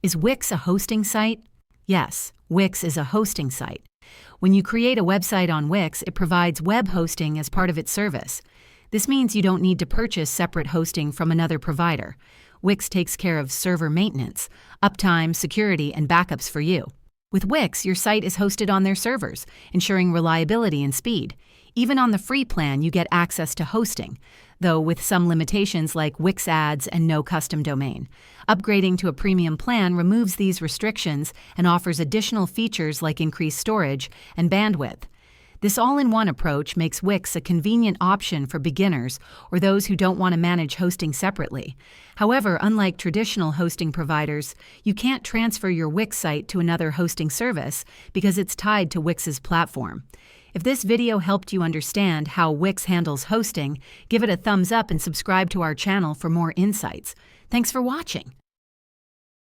Is WIX a hosting site? Yes, WIX is a hosting site. When you create a website on WIX, it provides web hosting as part of its service. This means you don't need to purchase separate hosting from another provider. WIX takes care of server maintenance, uptime, security, and backups for you. With WIX, your site is hosted on their servers, ensuring reliability and speed. Even on the free plan, you get access to hosting, though with some limitations like WIX ads and no custom domain. Upgrading to a premium plan removes these restrictions and offers additional features like increased storage and bandwidth. This all-in-one approach makes WIX a convenient option for beginners or those who don't want to manage hosting separately. However, unlike traditional hosting providers, you can't transfer your WIX site to another hosting service because it's tied to WIX's platform. If this video helped you understand how WIX handles hosting, give it a thumbs up and subscribe to our channel for more insights. Thanks for watching.